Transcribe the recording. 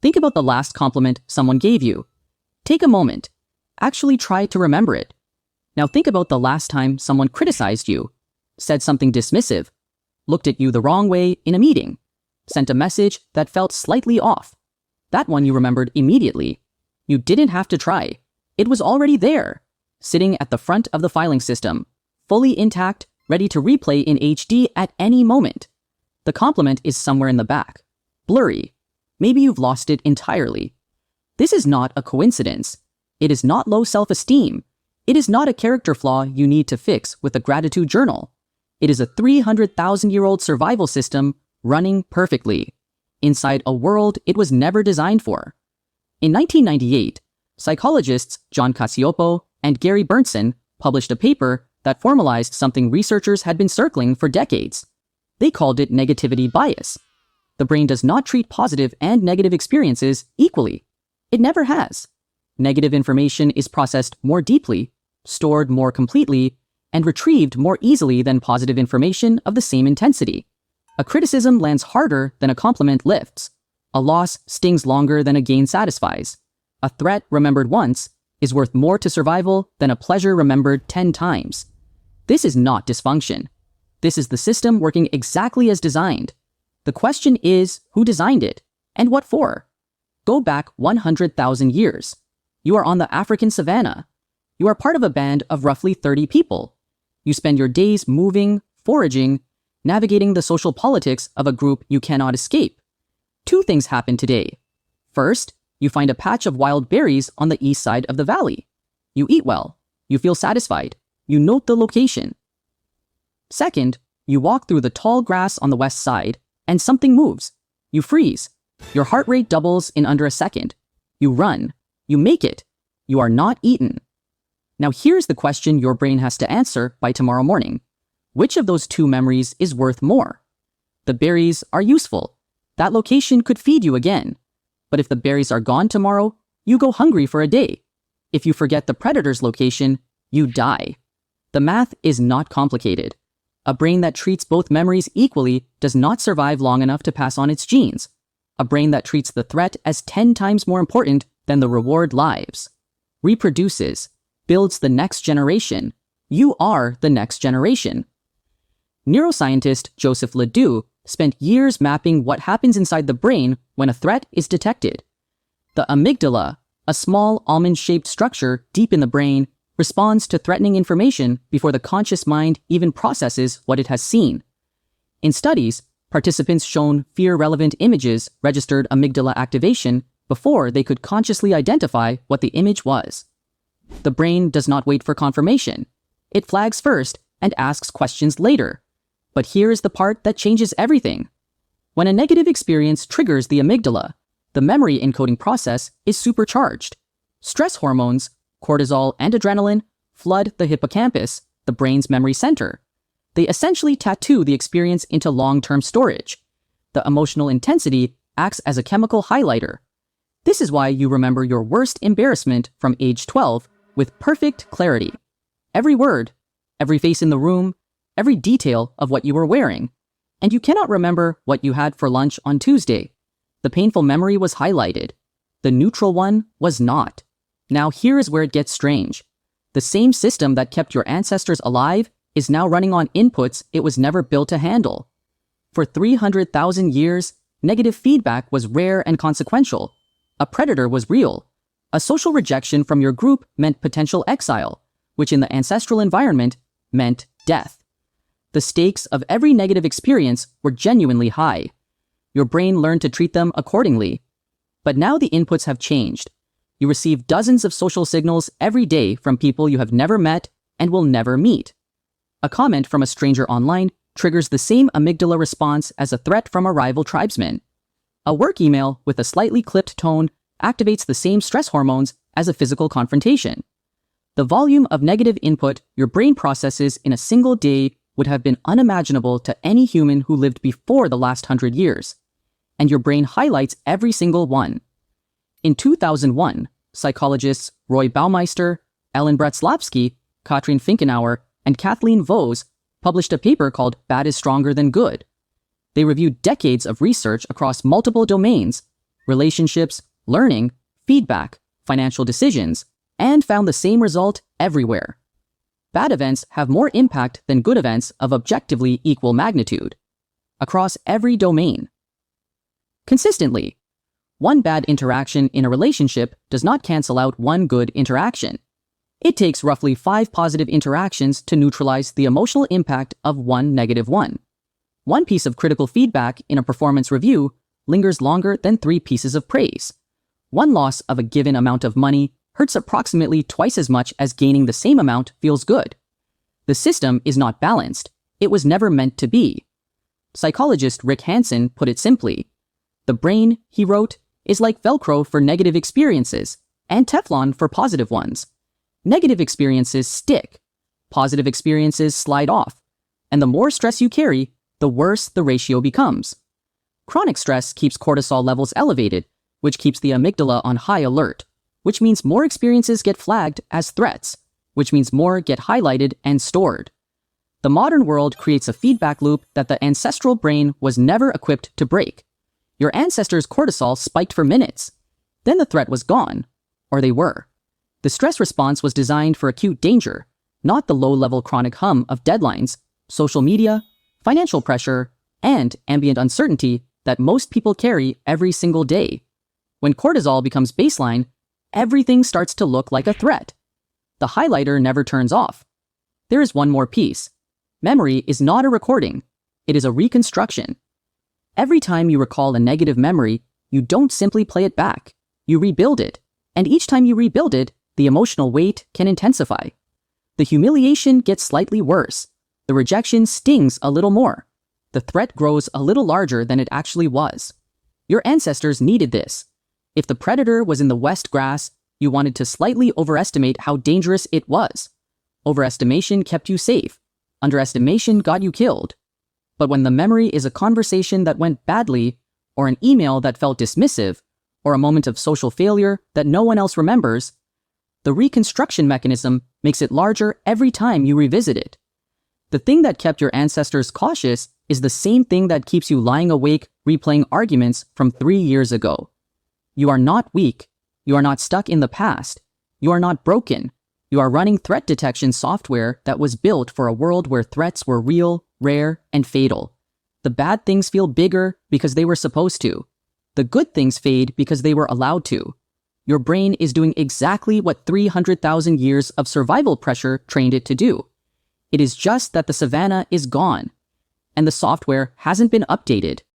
Think about the last compliment someone gave you. Take a moment. Actually try to remember it. Now think about the last time someone criticized you, said something dismissive, looked at you the wrong way in a meeting, sent a message that felt slightly off. That one you remembered immediately. You didn't have to try. It was already there, sitting at the front of the filing system, fully intact, ready to replay in HD at any moment. The compliment is somewhere in the back, blurry. Maybe you've lost it entirely. This is not a coincidence. It is not low self-esteem. It is not a character flaw you need to fix with a gratitude journal. It is a 300,000-year-old survival system running perfectly, inside a world it was never designed for. In 1998, psychologists John Cacioppo and Gary Berntsen published a paper that formalized something researchers had been circling for decades. They called it negativity bias. The brain does not treat positive and negative experiences equally. It never has. Negative information is processed more deeply, stored more completely, and retrieved more easily than positive information of the same intensity. A criticism lands harder than a compliment lifts. A loss stings longer than a gain satisfies. A threat remembered once is worth more to survival than a pleasure remembered 10 times. This is not dysfunction. This is the system working exactly as designed. The question is, who designed it, and what for? Go back 100,000 years. You are on the African savannah. You are part of a band of roughly 30 people. You spend your days moving, foraging, navigating the social politics of a group you cannot escape. Two things happen today. First, you find a patch of wild berries on the east side of the valley. You eat well. You feel satisfied. You note the location. Second, you walk through the tall grass on the west side, and something moves. You freeze. Your heart rate doubles in under a second. You run. You make it. You are not eaten. Now here's the question your brain has to answer by tomorrow morning. Which of those two memories is worth more? The berries are useful. That location could feed you again. But if the berries are gone tomorrow, you go hungry for a day. If you forget the predator's location, you die. The math is not complicated. A brain that treats both memories equally does not survive long enough to pass on its genes. A brain that treats the threat as 10 times more important than the reward lives. Reproduces, builds the next generation. You are the next generation. Neuroscientist Joseph Ledoux spent years mapping what happens inside the brain when a threat is detected. The amygdala, a small almond-shaped structure deep in the brain, responds to threatening information before the conscious mind even processes what it has seen. In studies, participants shown fear-relevant images registered amygdala activation before they could consciously identify what the image was. The brain does not wait for confirmation. It flags first and asks questions later. But here is the part that changes everything. When a negative experience triggers the amygdala, the memory encoding process is supercharged. Stress hormones, cortisol and adrenaline, flood the hippocampus, the brain's memory center. They essentially tattoo the experience into long-term storage. The emotional intensity acts as a chemical highlighter. This is why you remember your worst embarrassment from age 12 with perfect clarity. Every word, every face in the room, every detail of what you were wearing. And you cannot remember what you had for lunch on Tuesday. The painful memory was highlighted. The neutral one was not. Now here is where it gets strange. The same system that kept your ancestors alive is now running on inputs it was never built to handle. For 300,000 years, negative feedback was rare and consequential. A predator was real. A social rejection from your group meant potential exile, which in the ancestral environment meant death. The stakes of every negative experience were genuinely high. Your brain learned to treat them accordingly. But now the inputs have changed. You receive dozens of social signals every day from people you have never met and will never meet. A comment from a stranger online triggers the same amygdala response as a threat from a rival tribesman. A work email with a slightly clipped tone activates the same stress hormones as a physical confrontation. The volume of negative input your brain processes in a single day would have been unimaginable to any human who lived before the last 100 years. And your brain highlights every single one. In 2001, psychologists Roy Baumeister, Ellen Bratzlaffsky, Katrin Finkenauer, and Kathleen Vose published a paper called Bad is Stronger Than Good. They reviewed decades of research across multiple domains, relationships, learning, feedback, financial decisions, and found the same result everywhere. Bad events have more impact than good events of objectively equal magnitude, across every domain. Consistently, one bad interaction in a relationship does not cancel out one good interaction. It takes roughly 5 positive interactions to neutralize the emotional impact of one negative one. One piece of critical feedback in a performance review lingers longer than 3 pieces of praise. One loss of a given amount of money hurts approximately twice as much as gaining the same amount feels good. The system is not balanced. It was never meant to be. Psychologist Rick Hansen put it simply. The brain, he wrote, is like Velcro for negative experiences and Teflon for positive ones. Negative experiences stick. Positive experiences slide off. And the more stress you carry, the worse the ratio becomes. Chronic stress keeps cortisol levels elevated, which keeps the amygdala on high alert, which means more experiences get flagged as threats, which means more get highlighted and stored. The modern world creates a feedback loop that the ancestral brain was never equipped to break. Your ancestors' cortisol spiked for minutes. Then the threat was gone, or they were. The stress response was designed for acute danger, not the low-level chronic hum of deadlines, social media, financial pressure, and ambient uncertainty that most people carry every single day. When cortisol becomes baseline, everything starts to look like a threat. The highlighter never turns off. There is one more piece. Memory is not a recording. It is a reconstruction. Every time you recall a negative memory, you don't simply play it back. You rebuild it. And each time you rebuild it, the emotional weight can intensify. The humiliation gets slightly worse. The rejection stings a little more. The threat grows a little larger than it actually was. Your ancestors needed this. If the predator was in the west grass, you wanted to slightly overestimate how dangerous it was. Overestimation kept you safe. Underestimation got you killed. But when the memory is a conversation that went badly, or an email that felt dismissive, or a moment of social failure that no one else remembers, the reconstruction mechanism makes it larger every time you revisit it. The thing that kept your ancestors cautious is the same thing that keeps you lying awake replaying arguments from 3 years ago. You are not weak. You are not stuck in the past. You are not broken. You are running threat detection software that was built for a world where threats were real, rare, and fatal. The bad things feel bigger because they were supposed to. The good things fade because they were allowed to. Your brain is doing exactly what 300,000 years of survival pressure trained it to do. It is just that the savannah is gone, and the software hasn't been updated.